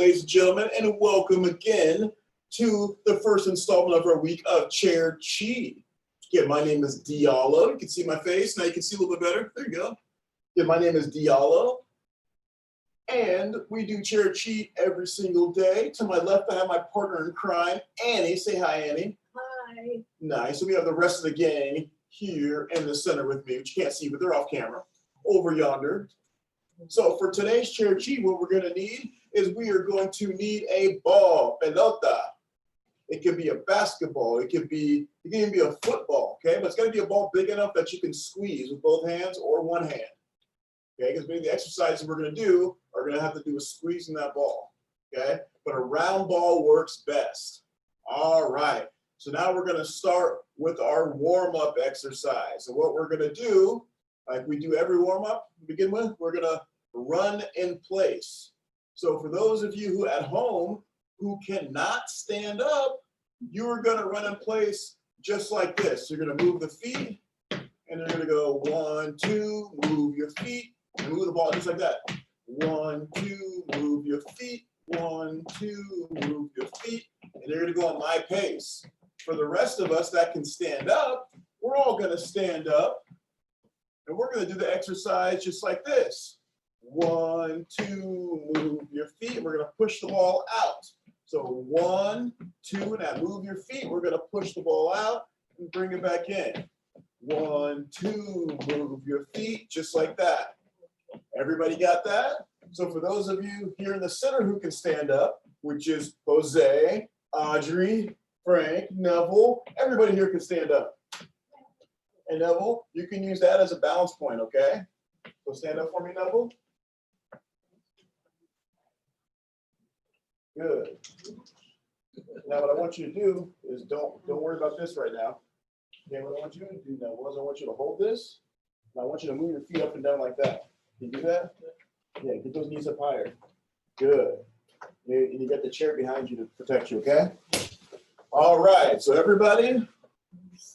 Ladies and gentlemen, and welcome again to the first installment of our week of Chair Chi. Again, my name is Diallo. You can see my face. Now you can see a little bit better. There you go. Again, my name is Diallo. And we do Chair Chi every single day. To my left, I have my partner in crime, Annie. Say hi, Annie. Hi. Nice. So we have the rest of the gang here in the center with me, which you can't see, but they're off camera, over yonder. So for today's Chair Chi, what we're going to need is we are going to need a ball, pelota. It could be a basketball. It can even be a football, okay? But it's got to be a ball big enough that you can squeeze with both hands or one hand, okay? Because maybe the exercises we're going to do are going to have to do with squeezing that ball, okay? But a round ball works best. All right. So now we're going to start with our warm-up exercise. So what we're going to do, like we do every warm-up to begin with, we're going to run in place. So for those of you who at home who cannot stand up, you're going to run in place just like this. You're going to move the feet, and you're going to go 1, 2, move your feet, and move the ball just like that. 1, 2, move your feet. 1, 2, move your feet, and you're going to go on my pace. For the rest of us that can stand up, we're all going to stand up, and we're going to do the exercise just like this. 1, 2, move your feet, and we're going to push the ball out. So 1, 2, and now move your feet. We're going to push the ball out and bring it back in. 1, 2, move your feet, just like that. Everybody got that? So for those of you here in the center who can stand up, which is Jose, Audrey, Frank, Neville, everybody here can stand up. And Neville, you can use that as a balance point, okay? So stand up for me, Neville. Good. Now what I want you to do is don't worry about this right now. Okay, what I want you to do now is I want you to hold this, and I want you to move your feet up and down like that. Can you do that? Yeah, get those knees up higher. Good. And you got the chair behind you to protect you, okay? All right, so everybody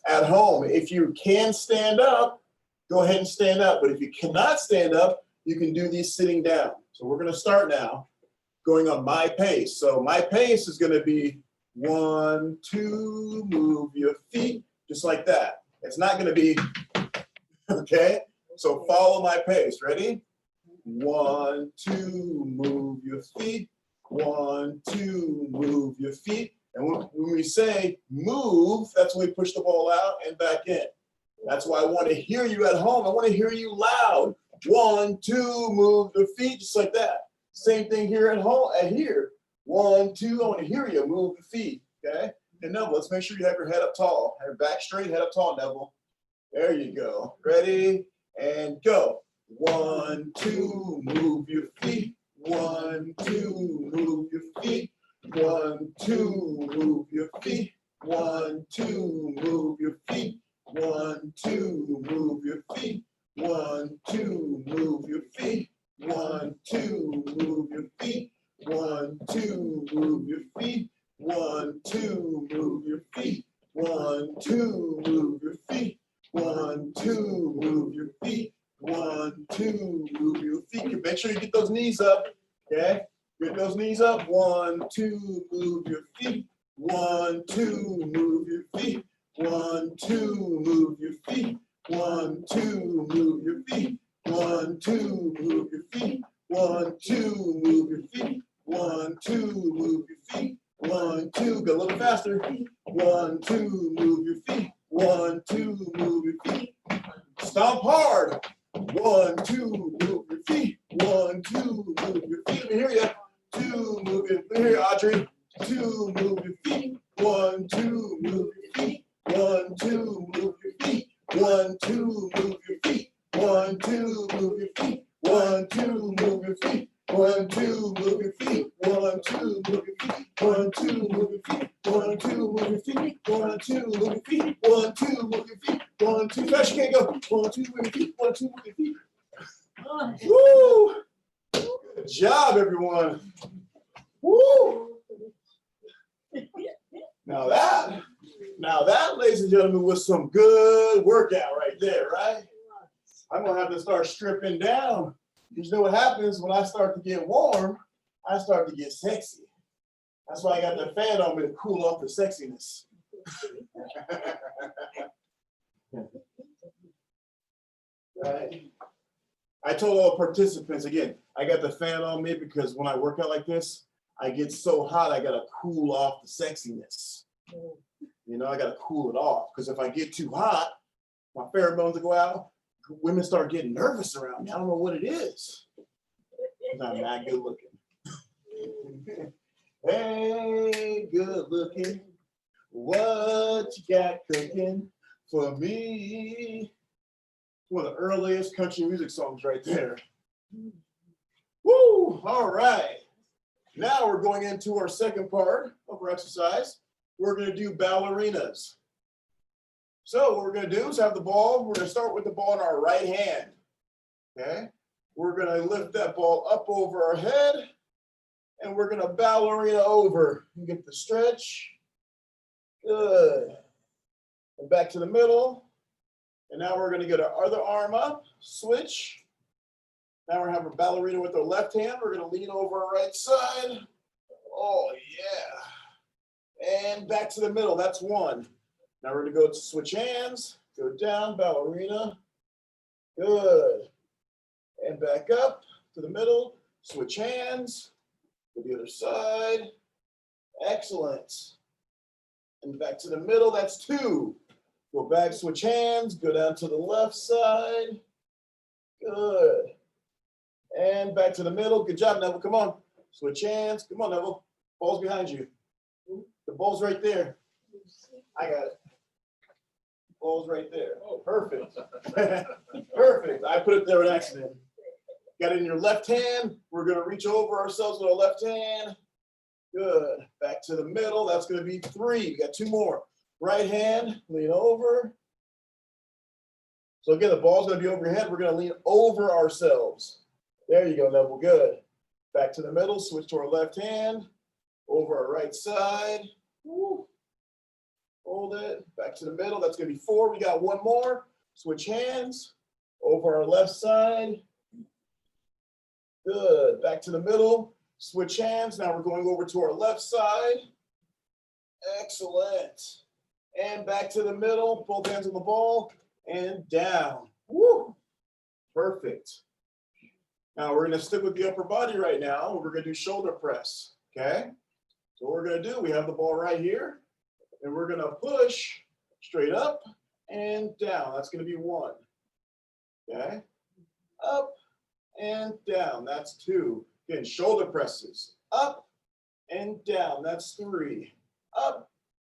at home, if you can stand up, go ahead and stand up. But if you cannot stand up, you can do these sitting down. So we're going to start now going on my pace. So my pace is going to be 1, 2, move your feet, just like that. It's not going to be, okay? So follow my pace. Ready? 1, 2, move your feet. 1, 2, move your feet. And when we say move, that's when we push the ball out and back in. That's why I want to hear you at home. I want to hear you loud. 1, 2, move the feet, just like that. Same thing here at home, here. 1, 2, I want to hear you move the feet, okay? And Neville, let's make sure you have your head up tall. Have your back straight, head up tall, Neville. There you go. Ready? And go. 1, 2, move your feet. 1, 2, move your feet. 1, 2, move your feet. 1, 2, move your feet. 1, 2, move your feet. 1, 2, move your feet. 1, 2, move your feet. 1, 2, move your feet. 1, 2, move your feet. 1, 2, move your feet. 1, 2, move your feet. 1, 2, move your feet. Make sure you get those knees up, okay? Get those knees up. 1, 2, move your feet. 1, 2, move your feet. 1, 2, move your feet. 1, 2, move your feet. 1, 2, move your feet. 1, 2, move your feet. 1, 2, move your feet. 1, 2, go a little faster. 1, 2, move your feet. 1, 2, move your feet. Stomp hard. 1, 2, move your feet. 1, 2, move your feet. Let me hear you. 2, move your feet. Let me hear you, Audrey. 2, move your feet. 1, 2, move your feet. 1, 2, move your feet. 1, 2, move your feet. 1, 2, move your feet. 1, 2, move your feet. 1, 2, move your feet. 1, 2, move your feet. 1, 2, move your feet. 1, 2, move your feet. 1, 2, move your feet. 1, 2, move your feet. 1, 2, fast, you can't go. 1, 2, move your feet. 1, 2, move your feet. Woo! Good job, everyone. Woo! Now that, ladies and gentlemen, was some good workout right there, right? I'm gonna have to start stripping down. You know what happens when I start to get warm? I start to get sexy. That's why I got the fan on me to cool off the sexiness. Right. I told all participants, again, I got the fan on me because when I work out like this, I get so hot, I gotta cool off the sexiness. You know, I gotta cool it off because if I get too hot, my pheromones will go out. Women start getting nervous around me. I don't know what it is. I'm not good looking. Hey, good looking. What you got cooking for me? One of the earliest country music songs right there. Woo! All right. Now we're going into our second part of our exercise. We're going to do ballerinas. So what we're going to do is have the ball. We're going to start with the ball in our right hand. Okay? We're going to lift that ball up over our head, and we're going to ballerina over. You get the stretch. Good. And back to the middle. And now we're going to get our other arm up, switch. Now we're going to have a ballerina with our left hand. We're going to lean over our right side. Oh, yeah. And back to the middle. That's one. Now we're going to go to switch hands, go down, ballerina. Good. And back up to the middle, switch hands, to the other side. Excellent. And back to the middle, that's two. Go back, switch hands, go down to the left side. Good. And back to the middle. Good job, Neville. Come on. Switch hands. Come on, Neville. Ball's behind you. The ball's right there. I got it. Ball's right there. Oh, perfect. Perfect. I put it there on accident. Got it in your left hand. We're going to reach over ourselves with our left hand. Good. Back to the middle. That's going to be three. We got two more. Right hand, lean over. So again, the ball's going to be over your head. We're going to lean over ourselves. There you go, Neville. Good. Back to the middle. Switch to our left hand. Over our right side. Woo. Hold it. Back to the middle. That's going to be four. We got one more. Switch hands. Over our left side. Good. Back to the middle. Switch hands. Now we're going over to our left side. Excellent. And back to the middle. Both hands on the ball. And down. Woo. Perfect. Now we're going to stick with the upper body right now. We're going to do shoulder press. Okay? So what we're going to do, we have the ball right here. And we're going to push straight up and down. That's going to be one. Okay? Up and down. That's two. Again, shoulder presses. Up and down. That's three. Up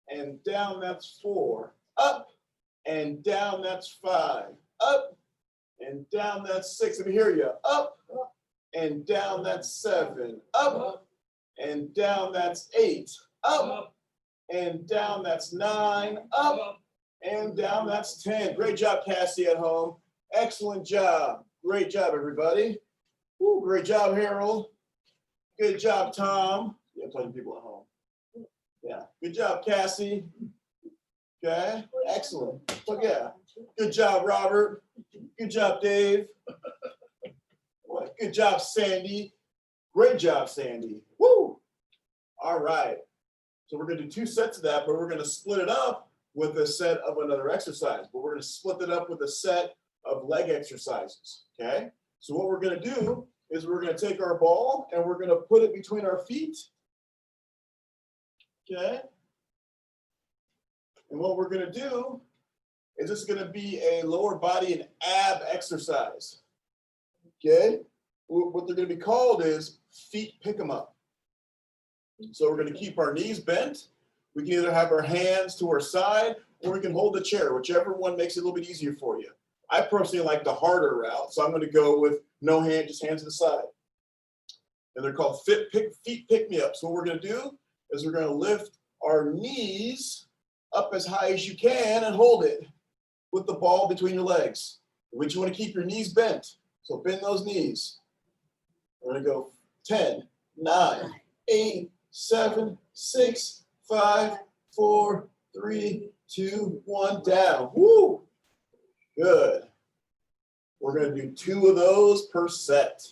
and down. That's four. Up and down. That's five. Up and down. That's six. Let me hear you. Up and down. That's seven. Up and down. That's eight. Up and down. That's nine. Up and down. That's 10. Great job, Cassie at home. Excellent job. Great job, everybody. Woo, great job, Harold. Good job, Tom. Yeah, plenty of people at home. Yeah. Good job, Cassie. Okay. Excellent. So yeah. Good job, Robert. Good job, Dave. Good job, Sandy. Great job, Sandy. Woo. All right. So we're going to do two sets of that, but we're going to split it up with a set of another exercise. But we're going to split it up with a set of leg exercises. Okay. So what we're going to do is we're going to take our ball and we're going to put it between our feet. Okay. And what we're going to do is this is going to be a lower body and ab exercise. Okay. What they're going to be called is feet pick 'em up. So we're going to keep our knees bent. We can either have our hands to our side or we can hold the chair, whichever one makes it a little bit easier for you. I personally like the harder route, so I'm going to go with no hand, just hands to the side. And they're called feet pick me up. So what we're going to do is we're going to lift our knees up as high as you can and hold it with the ball between your legs. But you want to keep your knees bent. So bend those knees. We're going to go 10, 9, 8, 7, 6, 5, 4, 3, 2, 1, down. Woo! Good. We're going to do two of those per set.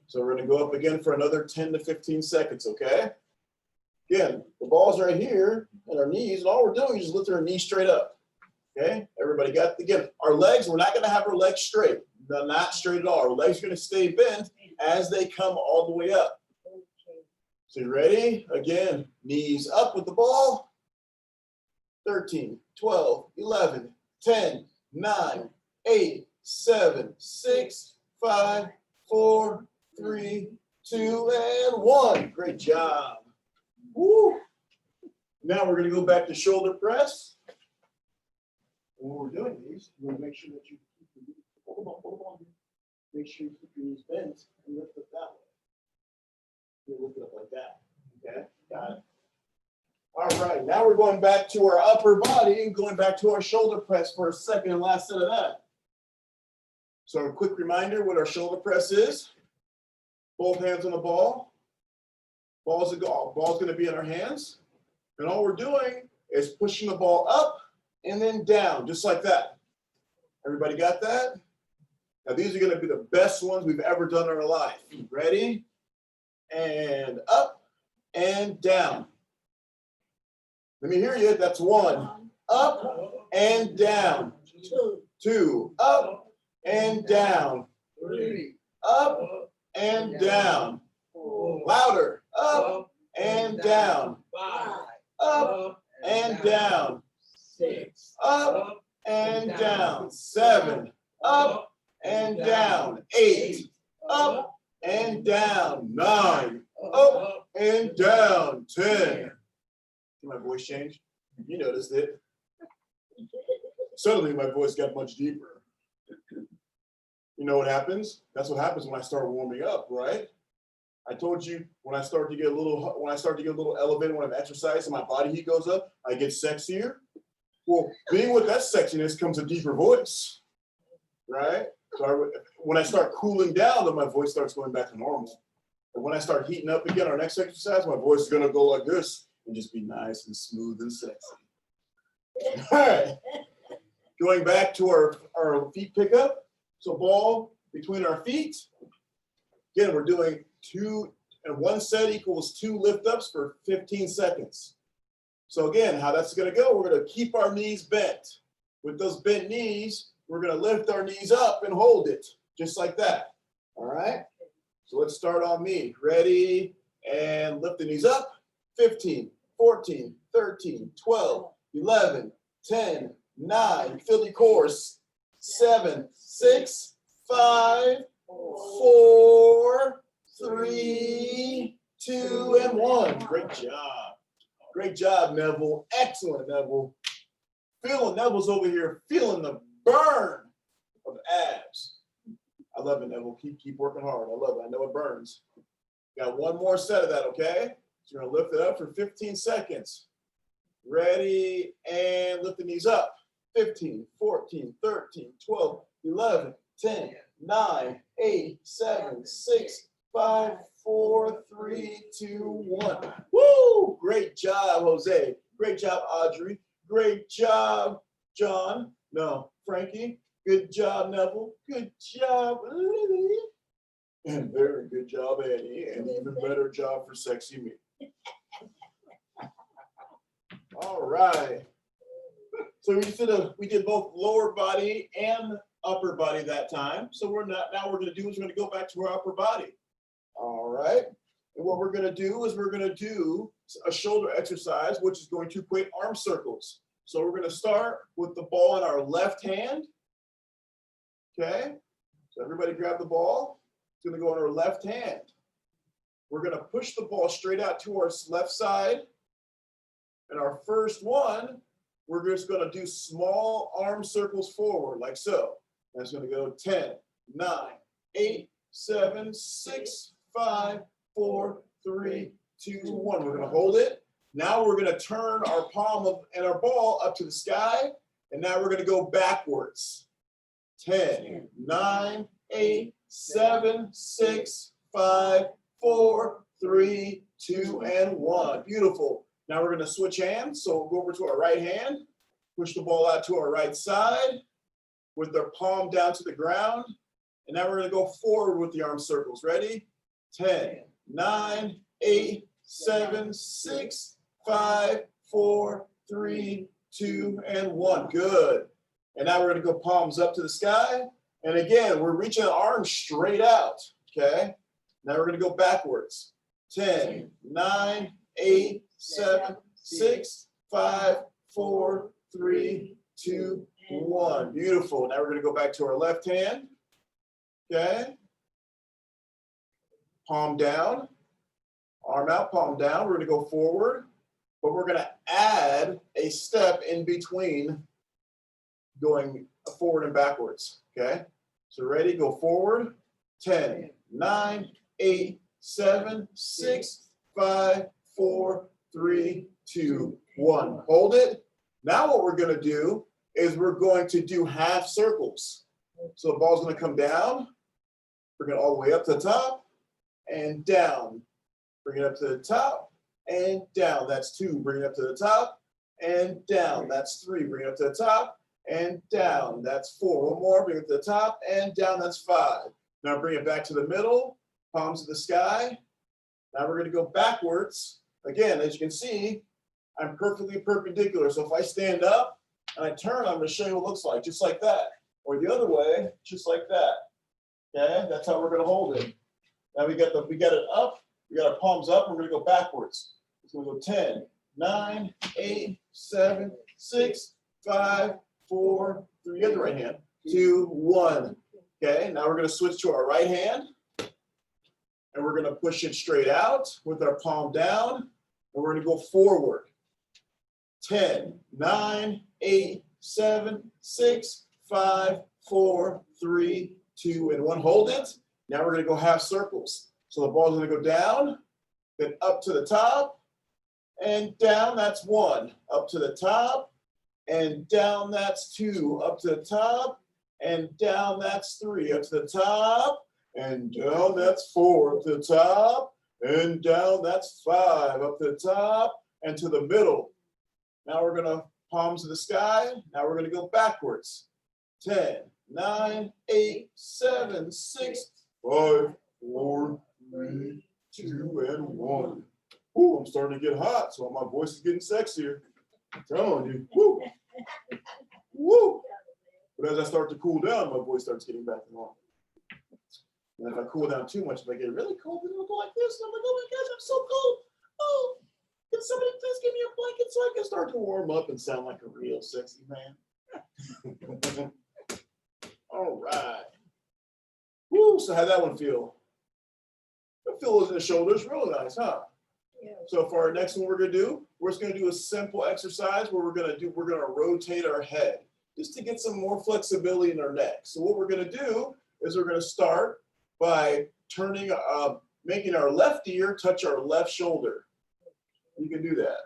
So we're going to go up again for another 10 to 15 seconds, okay? Again, the ball's right here and our knees, and all we're doing is just lifting our knees straight up, okay? Everybody got, again, our legs, we're not going to have our legs straight. They're not straight at all. Our legs are going to stay bent as they come all the way up. So you ready? Again, knees up with the ball. 13, 12, 11, 10, 9, 8, 7, 6, 5, 4, 3, 2, and 1. Great job. Woo. Now we're going to go back to shoulder press. And when we're doing these, we're going to make sure that you keep your knees, hold on. Make sure you keep your knees bent and lift it that way. You lift it up like that. Okay, got it. All right, now we're going back to our upper body and going back to our shoulder press for a second and last set of that. So a quick reminder what our shoulder press is. Both hands on the ball. Ball's going to be in our hands. And all we're doing is pushing the ball up and then down, just like that. Everybody got that? Now these are going to be the best ones we've ever done in our life. Ready? And up and down. Let me hear you. That's 1. Up and down. 2. Up and down. 3. Up and down. 4. Louder. Up and down. 5. Up and down. 6. Up and down. 7. Up and down. 8. Up and down. 9. Up and down. 10. Did my voice change? You noticed it. Suddenly my voice got much deeper. You know what happens? That's what happens when I start warming up, right? I told you when I start to get a little elevated when I'm exercising, my body heat goes up, I get sexier. Well, being with that sexiness comes a deeper voice, right? So when I start cooling down, then my voice starts going back to normal. And when I start heating up again, our next exercise, my voice is gonna go like this and just be nice and smooth and sexy. All right, going back to our feet pickup. So ball between our feet. Again, we're doing 2, and 1 set equals 2 lift ups for 15 seconds. So again, how that's gonna go, we're gonna keep our knees bent. With those bent knees, we're gonna lift our knees up and hold it, just like that, all right? So let's start on me. Ready, and lift the knees up. 15, 14, 13, 12, 11, 10, 9, feel the core. 7, 6, 5, 4, 3, 2, and 1. Great job. Great job, Neville. Excellent, Neville. Neville's over here feeling the burn of abs. I love it, Neville. Keep working hard. I love it. I know it burns. Got 1 more set of that, okay? So you're gonna lift it up for 15 seconds. Ready, and lift the knees up. 15, 14, 13, 12, 11, 10, 9, 8, 7, 6, 5, 4, 3, 2, 1. Woo! Great job, Jose. Great job, Audrey. Great job, John. No, Frankie. Good job, Neville. Good job, Lily. And very good job, Annie. And even better job for sexy me. All right. So we did both lower body and upper body that time. So now we're going to do is we're going to go back to our upper body. All right. And what we're going to do is we're going to do a shoulder exercise, which is going to create arm circles. So we're going to start with the ball in our left hand. Okay. So everybody grab the ball. It's going to go in our left hand. We're going to push the ball straight out to our left side. And our first one, we're just going to do small arm circles forward, like so. That's going to go 10, 9, 8, 7, 6, 5, 4, 3, 2, 1. We're going to hold it. Now we're going to turn our palm and our ball up to the sky. And now we're going to go backwards. 10, 9, 8, 7, 6, 5, 4, 3, 2, and 1. Beautiful. Now we're going to switch hands. So we'll go over to our right hand, push the ball out to our right side with our palm down to the ground. And now we're going to go forward with the arm circles. Ready? 10, 9, 8, 7, 6, 5, 4, 3, 2, and 1. Good. And now we're going to go palms up to the sky. And again, we're reaching the arms straight out. Okay? Now we're going to go backwards. 10, 9, 8, 7, 6, 5, 4, 3, 2, 1. Beautiful. Now we're going to go back to our left hand. Okay? Palm down. Arm out, palm down. We're going to go forward. But we're going to add a step in between going forward and backwards. Okay? So ready? Go forward. 10, 9, 8, 7, 6, 5, 4, 3, 2, 1. Hold it. Now what we're going to do is we're going to do half circles. So the ball's going to come down. Bring it all the way up to the top and down. Bring it up to the top and down. That's 2. Bring it up to the top and down. That's 3. Bring it up to the top and down. That's 4. One more. Bring it to the top and down. That's 5. Now bring it back to the middle. Palms to the sky. Now we're going to go backwards. Again, as you can see, I'm perfectly perpendicular. So if I stand up and I turn, I'm going to show you what it looks like, just like that. Or the other way, just like that. Okay, that's how we're going to hold it. Now we got it up. We got our palms up. We're going to go backwards. It's going to go 10, 9, 8, 7, 6, 5, 4, 3. Get the right hand. 2, 1. Okay, now we're going to switch to our right hand. And we're going to push it straight out with our palm down. And we're going to go forward. 10, 9, 8, 7, 6, 5, 4, 3, 2, and 1. Hold it. Now we're going to go half circles. So the ball is going to go down, then up to the top, and down. That's 1. Up to the top, and down. That's 2. Up to the top, and down. That's 3. Up to the top, and down. That's 4. Up to the top, and down. That's 5. Up to the top, and to the middle. Now we're going to palms to the sky. Now we're going to go backwards. 10, 9, 8, 7, 6, 5, 4, 3, 2, and 1. Ooh, I'm starting to get hot, so my voice is getting sexier. I'm telling you. Woo. Woo. But as I start to cool down, my voice starts getting back to normal. And if I cool down too much, if I get really cold, then it'll go like this. And I'm like, oh my gosh, I'm so cold. Oh, can somebody please give me a blanket so I can start to warm up and sound like a real sexy man? All right. Woo, so how'd that one feel? It feels in the shoulders, really nice, huh? Yeah. So for our next one we're gonna do, we're just gonna do a simple exercise where we're gonna rotate our head just to get some more flexibility in our neck. So what we're gonna do is we're gonna start by turning, making our left ear touch our left shoulder. You can do that.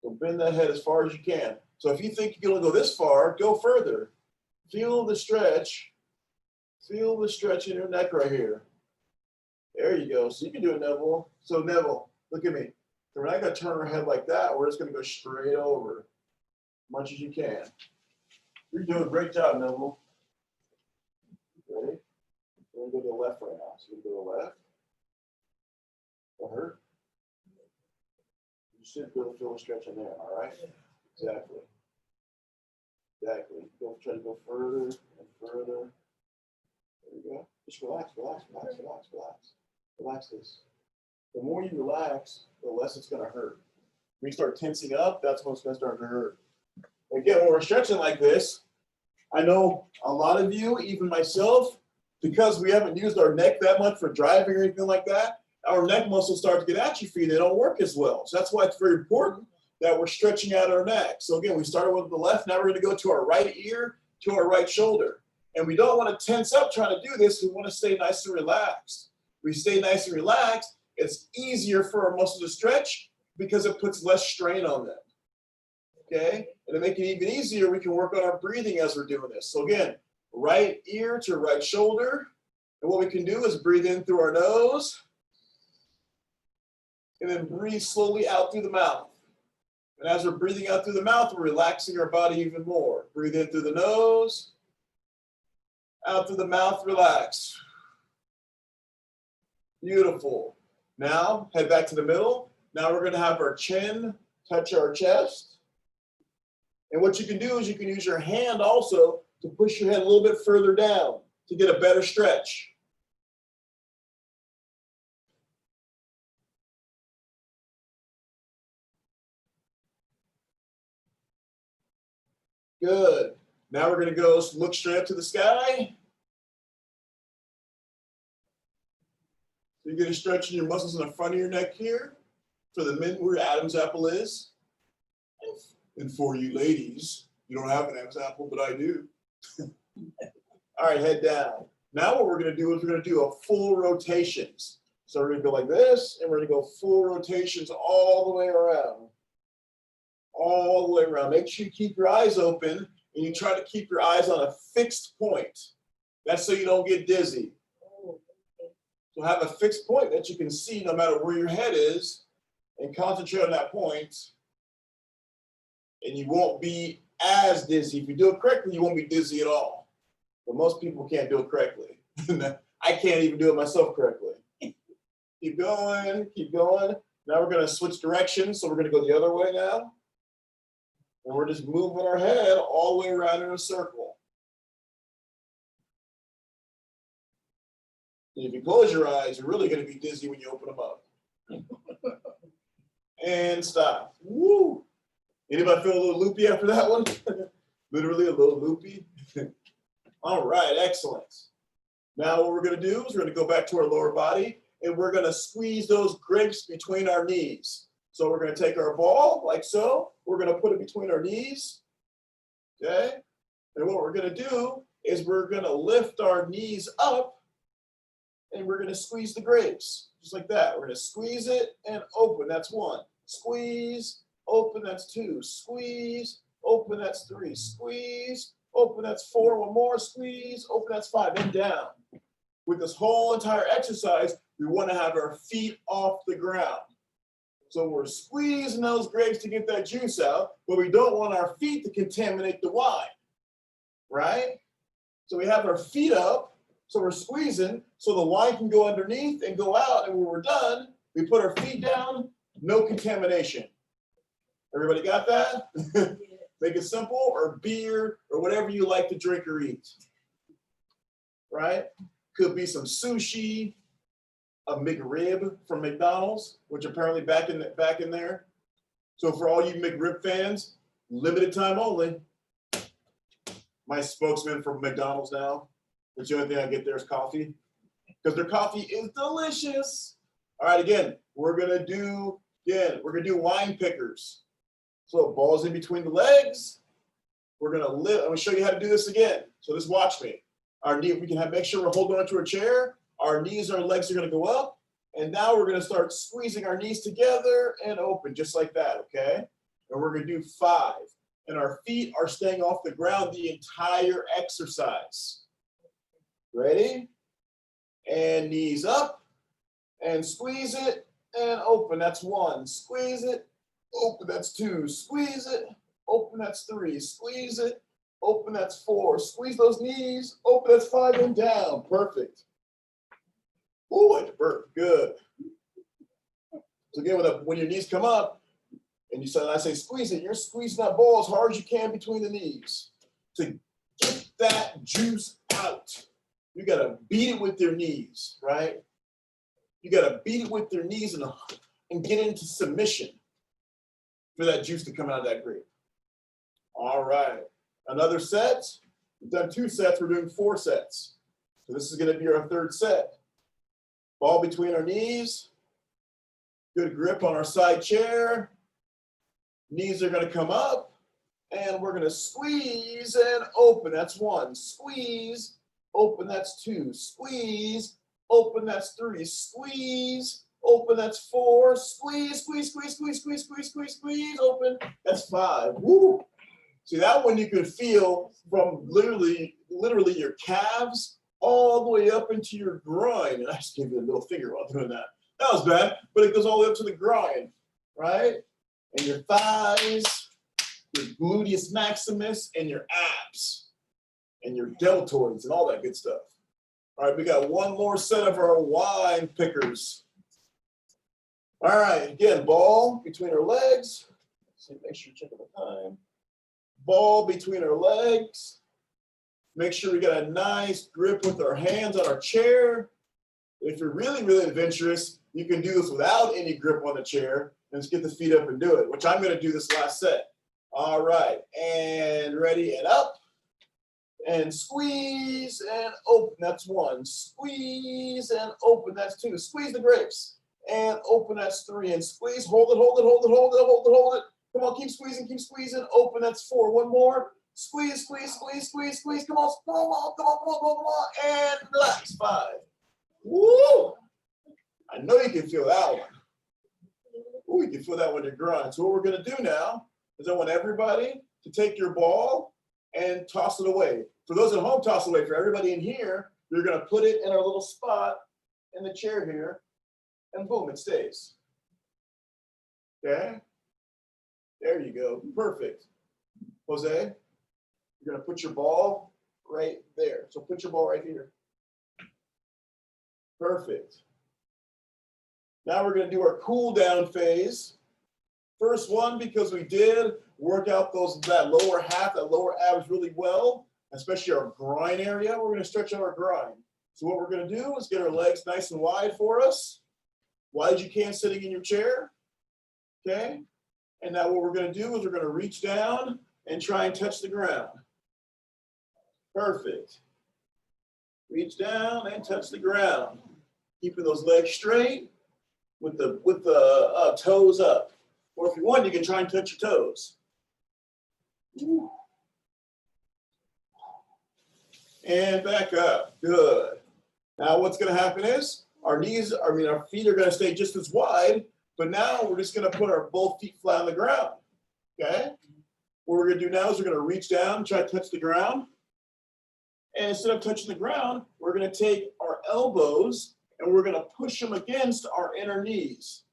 So bend that head as far as you can. So if you think you're gonna go this far, go further. Feel the stretch. Feel the stretch in your neck right here. There you go. So you can do it, Neville. So Neville, look at me. So we're not gonna turn our head like that. We're just gonna go straight over as much as you can. You're doing a great job, Neville. Ready? We're gonna go to the left right now. So we go to the left. That hurt? You should be able to feel the stretch in there, all right? Exactly. Exactly. Go try to go further and further. There you go. Just relax, relax, relax, relax, relax. Relax this. The more you relax, the less it's going to hurt. When you start tensing up, that's when it's going to start to hurt. Again, when we're stretching like this, I know a lot of you, even myself, because we haven't used our neck that much for driving or anything like that, our neck muscles start to get atrophy. They don't work as well. So that's why it's very important that we're stretching out our neck. So again, we started with the left. Now we're going to go to our right ear, to our right shoulder. And we don't want to tense up trying to do this. We want to stay nice and relaxed. We stay nice and relaxed. It's easier for our muscles to stretch because it puts less strain on them. Okay? And to make it even easier, we can work on our breathing as we're doing this. So again, right ear to right shoulder. And what we can do is breathe in through our nose. And then breathe slowly out through the mouth. And as we're breathing out through the mouth, we're relaxing our body even more. Breathe in through the nose. Out through the mouth, relax. Beautiful. Now, head back to the middle. Now we're gonna have our chin touch our chest. And what you can do is you can use your hand also to push your head a little bit further down to get a better stretch. Good. Now we're going to go look straight up to the sky. So you're going to stretch your muscles in the front of your neck here for the mid where Adam's apple is. And for you ladies, you don't have an Adam's apple, but I do. All right, head down. Now what we're going to do is we're going to do a full rotations. So we're going to go like this, and we're going to go full rotations all the way around. All the way around. Make sure you keep your eyes open, and you try to keep your eyes on a fixed point. That's so you don't get dizzy. So have a fixed point that you can see no matter where your head is, and concentrate on that point, and you won't be as dizzy. If you do it correctly, you won't be dizzy at all. But most people can't do it correctly. I can't even do it myself correctly. Keep going, keep going. Now we're going to switch directions, so we're going to go the other way now. And we're just moving our head all the way around in a circle. And if you close your eyes, you're really going to be dizzy when you open them up. And stop. Woo! Anybody feel a little loopy after that one? Literally a little loopy. All right, excellent. Now what we're going to do is we're going to go back to our lower body, and we're going to squeeze those grapes between our knees. So we're going to take our ball like so. We're going to put it between our knees. Okay? And what we're going to do is we're going to lift our knees up, and we're going to squeeze the grapes. Just like that. We're going to squeeze it and open. That's one. Squeeze, open. That's two. Squeeze, open. That's three. Squeeze, open. That's four. One more. Squeeze, open. That's five. And down. With this whole entire exercise, we want to have our feet off the ground. So we're squeezing those grapes to get that juice out, but we don't want our feet to contaminate the wine, right? So we have our feet up, so we're squeezing, so the wine can go underneath and go out, and when we're done, we put our feet down, no contamination. Everybody got that? Make it simple, or beer, or whatever you like to drink or eat, right? Could be some sushi, a McRib from McDonald's, which apparently back in there. So for all you McRib fans, limited time only. My spokesman from McDonald's now, which the only thing I get there is coffee, because their coffee is delicious. All right, again, we're gonna do wine pickers. So balls in between the legs. I'm gonna show you how to do this again. So just watch me. Our knee, we can make sure we're holding onto a chair. Our knees and our legs are going to go up. And now we're going to start squeezing our knees together and open, just like that, okay? And we're going to do 5. And our feet are staying off the ground the entire exercise. Ready? And knees up. And squeeze it and open. That's 1. Squeeze it. Open. That's 2. Squeeze it. Open. That's 3. Squeeze it. Open. That's 4. Squeeze those knees. Open. That's 5. And down. Perfect. Ooh, it's burp. Good. So again, when your knees come up, and I say squeeze it, you're squeezing that ball as hard as you can between the knees to get that juice out. You got to beat it with your knees, right? You got to beat it with your knees and get into submission for that juice to come out of that grape. All right. Another set. We've done 2 sets. We're doing 4 sets. So this is going to be our 3rd set. Ball between our knees. Good grip on our side chair. Knees are going to come up. And we're going to squeeze and open. That's 1. Squeeze. Open. That's 2. Squeeze. Open. That's 3. Squeeze. Open. That's 4. Squeeze, squeeze, squeeze, squeeze, squeeze, squeeze, squeeze, squeeze. Open. That's 5. Woo! See, that one you could feel from literally your calves all the way up into your groin. And I just gave you a little finger while doing that. That was bad, but it goes all the way up to the groin, right? And your thighs, your gluteus maximus, and your abs. and your deltoids and all that good stuff. All right, we got one more set of our wine pickers. All right, again, ball between our legs. So make sure you check the time. Ball between our legs. Make sure we got a nice grip with our hands on our chair. If you're really, really adventurous, you can do this without any grip on the chair and just get the feet up and do it, which I'm going to do this last set. All right, and ready and up. And squeeze and open, that's one. Squeeze and open, that's two. Squeeze the grapes and open, that's three. And squeeze, hold it, hold it, hold it, hold it, hold it, hold it. Come on, keep squeezing, open, that's four. One more. Squeeze, squeeze, squeeze, squeeze, squeeze. Come on, come on, come on, come on, come on, and relax. Five. Woo! I know you can feel that one. Ooh, you can feel that one in your grind. So what we're gonna do now is I want everybody to take your ball and toss it away. For those at home, toss it away. For everybody in here, you're gonna put it in our little spot in the chair here, and boom, it stays. Okay? There you go, perfect. Jose, you're gonna put your ball right there. So put your ball right here. Perfect. Now we're gonna do our cool down phase. First one, because we did work out that lower half, that lower abs really well, especially our groin area. We're gonna stretch out our groin. So what we're gonna do is get our legs nice and wide for us, wide as you can sitting in your chair, okay? And now what we're gonna do is we're gonna reach down and try and touch the ground. Perfect. Reach down and touch the ground. Keeping those legs straight with the toes up. Or if you want, you can try and touch your toes. And back up, good. Now what's gonna happen is our feet are gonna stay just as wide, but now we're just gonna put our both feet flat on the ground, okay? What we're gonna do now is we're gonna reach down, try to touch the ground. And instead of touching the ground, we're gonna take our elbows and we're gonna push them against our inner knees.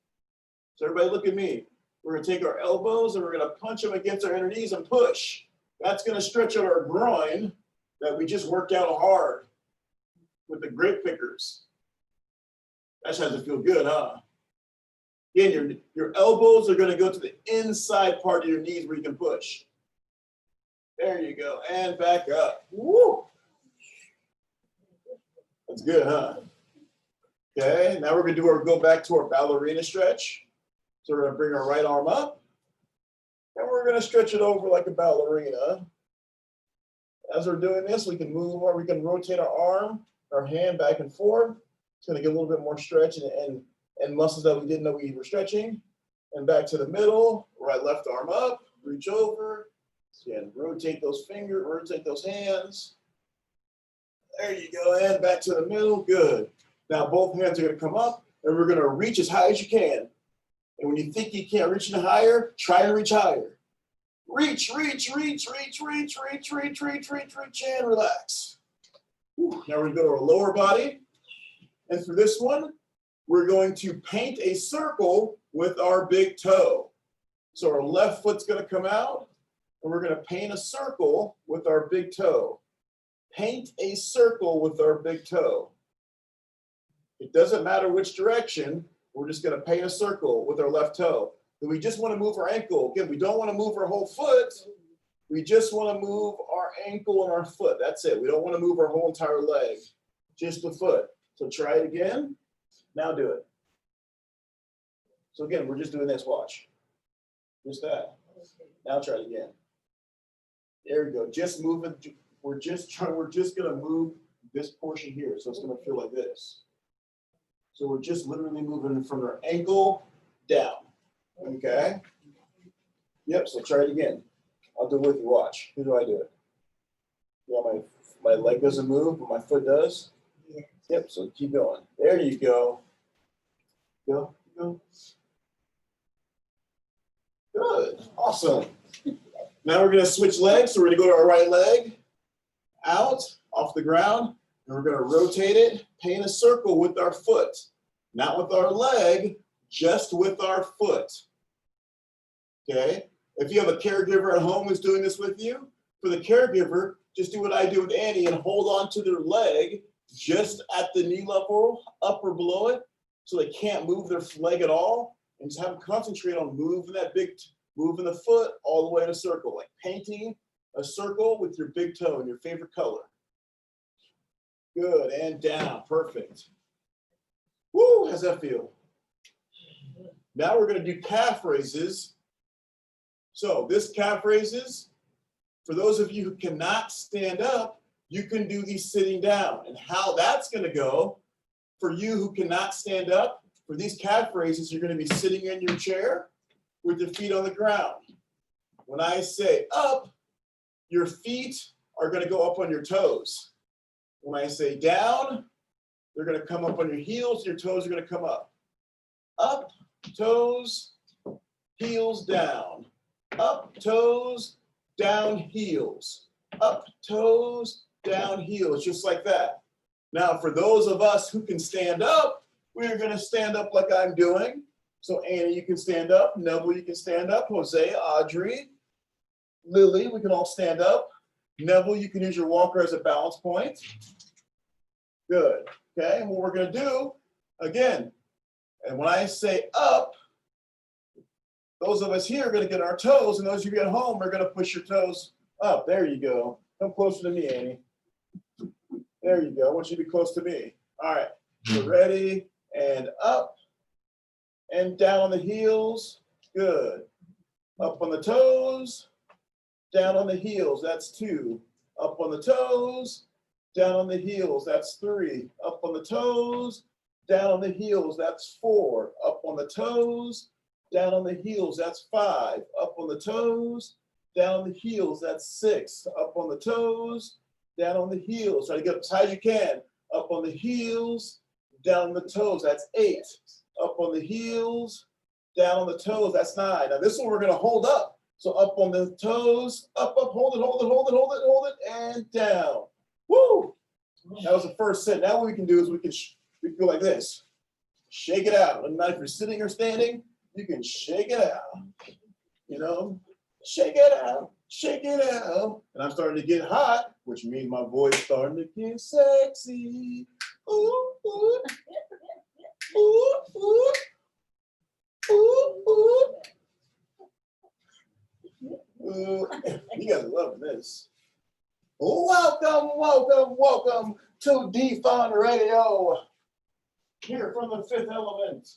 So everybody look at me. We're gonna take our elbows and we're gonna punch them against our inner knees and push. That's gonna stretch out our groin that we just worked out hard with the grape pickers. That has to feel good, huh? Again, your elbows are gonna go to the inside part of your knees where you can push. There you go, and back up. Woo! That's good, huh? Okay, now we're gonna go back to our ballerina stretch. So we're gonna bring our right arm up, and we're gonna stretch it over like a ballerina. As we're doing this, we can move or we can rotate our arm, our hand back and forth. It's gonna get a little bit more stretch and muscles that we didn't know we were stretching. And back to the middle, right left arm up, reach over. Again, rotate those fingers, rotate those hands. There you go, and back to the middle, good. Now both hands are gonna come up, and we're gonna reach as high as you can. And when you think you can't reach any higher, try to reach higher. Reach, reach, reach, reach, reach, reach, reach, reach, reach, reach, and relax. Whew. Now we're gonna go to our lower body. And for this one, we're going to paint a circle with our big toe. So our left foot's gonna come out, and we're gonna paint a circle with our big toe. Paint a circle with our big toe. It doesn't matter which direction, we're just gonna paint a circle with our left toe. And we just wanna move our ankle. Again, we don't wanna move our whole foot. We just wanna move our ankle and our foot. That's it. We don't wanna move our whole entire leg, just the foot. So try it again. Now do it. So again, we're just doing this, watch. Just that. Now try it again. There we go, just move it. We're just gonna move this portion here. So it's gonna feel like this. So we're just literally moving from our ankle down, okay? Yep, so try it again. I'll do it with you, watch. Who do I do it? Yeah, my leg doesn't move, but my foot does. Yep, so keep going. There you go. Go, go. Good, awesome. Now we're gonna switch legs. So we're gonna go to our right leg, out, off the ground, and we're gonna rotate it, paint a circle with our foot. Not with our leg, just with our foot. Okay? If you have a caregiver at home who's doing this with you, For the caregiver, just do what I do with Annie and hold on to their leg just at the knee level, up or below it, so they can't move their leg at all, and just have them concentrate on moving moving the foot all the way in a circle, like painting a circle with your big toe in your favorite color. Good, and down, perfect. Woo, how's that feel? Now we're gonna do calf raises. So this calf raises, for those of you who cannot stand up, you can do these sitting down. And how that's gonna go, for you who cannot stand up, for these calf raises, you're gonna be sitting in your chair with your feet on the ground. When I say up, your feet are gonna go up on your toes. When I say down, they're gonna come up on your heels, your toes are gonna come up. Up, toes, heels down. Up, toes, down, heels. Up, toes, down, heels, just like that. Now, for those of us who can stand up, we're gonna stand up like I'm doing. So Annie, you can stand up. Neville, you can stand up. Jose, Audrey, Lily, we can all stand up. Neville, you can use your walker as a balance point. Good, okay, and what we're gonna do, again, and when I say up, those of us here are gonna get our toes, and those of you at home are gonna push your toes up. There you go. Come closer to me, Annie. There you go. I want you to be close to me. All right, you're ready, and up, and down on the heels. Good. Up on the toes, down on the heels. That's 2. Up on the toes, down on the heels. That's 3. Up on the toes, down on the heels. That's 4. Up on the toes, down on the heels. That's 5. Up on the toes, down on the heels. That's 6. Up on the toes, down on the heels. Try to get up as high as you can. Up on the heels, down on the toes. That's 8. Up on the heels, down on the toes. That's 9. Now this one we're gonna hold up. So up on the toes, up, hold it, hold it, hold it, hold it, hold it, and down. Woo! That was the first set. Now what we can do is we can go like this. Shake it out. No matter if you're sitting or standing, you can shake it out. You know, shake it out, shake it out. And I'm starting to get hot, which means my voice starting to get sexy. Ooh, ooh. Ooh, ooh. Ooh, ooh. Ooh. You guys are loving this. Welcome, welcome, welcome to D-Fun Radio. Here from the Fifth Element.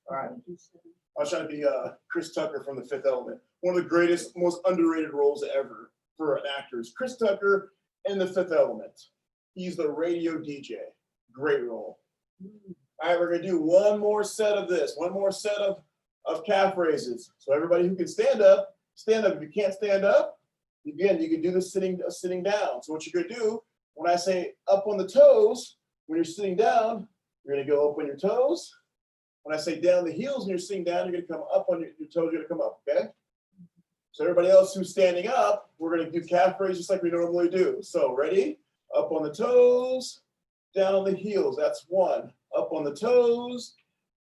All right. I was trying to be Chris Tucker from the Fifth Element. One of the greatest, most underrated roles ever for an actor is Chris Tucker in the Fifth Element. He's the radio DJ. Great role. All right, we're gonna do one more set of this, one more set of calf raises. So everybody who can stand up, stand up. If you can't stand up, again, you can do this sitting down. So what you're gonna do, when I say up on the toes, when you're sitting down, you're gonna go up on your toes. When I say down the heels and you're sitting down, you're gonna come up on your toes, you're gonna come up, okay? So everybody else who's standing up, we're gonna do calf raises just like we normally do. So ready? Up on the toes, down on the heels, that's 1. Up on the toes,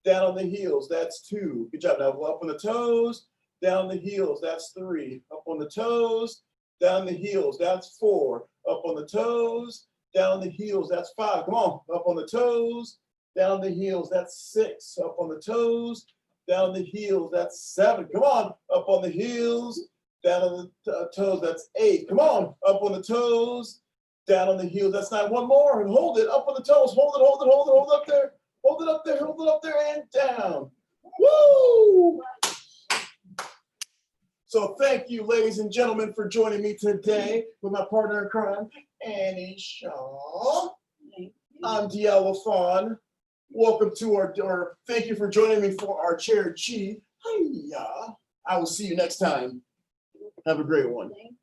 down on the heels, that's 2. Good job. Now up on the toes, down the heels, that's 3. Up on the toes, down the heels, that's 4. Up on the toes, down the heels, that's 5. Come on. Up on the toes, down the heels, that's 6. Up on the toes, down the heels, that's 7. Come on. Up on the heels, down on the toes, that's 8. Come on. Up on the toes, down on the heels, that's 9. One more, and hold it. Up on the toes. Hold it, hold it, hold it, hold it up there. Hold it up there, hold it up there, and down. Woo! So thank you, ladies and gentlemen, for joining me today with my partner in crime, Annie Shaw. I'm Diallo Fawn. Welcome to our, thank you for joining me for our chair Chi. Hiya. I will see you next time. Have a great one.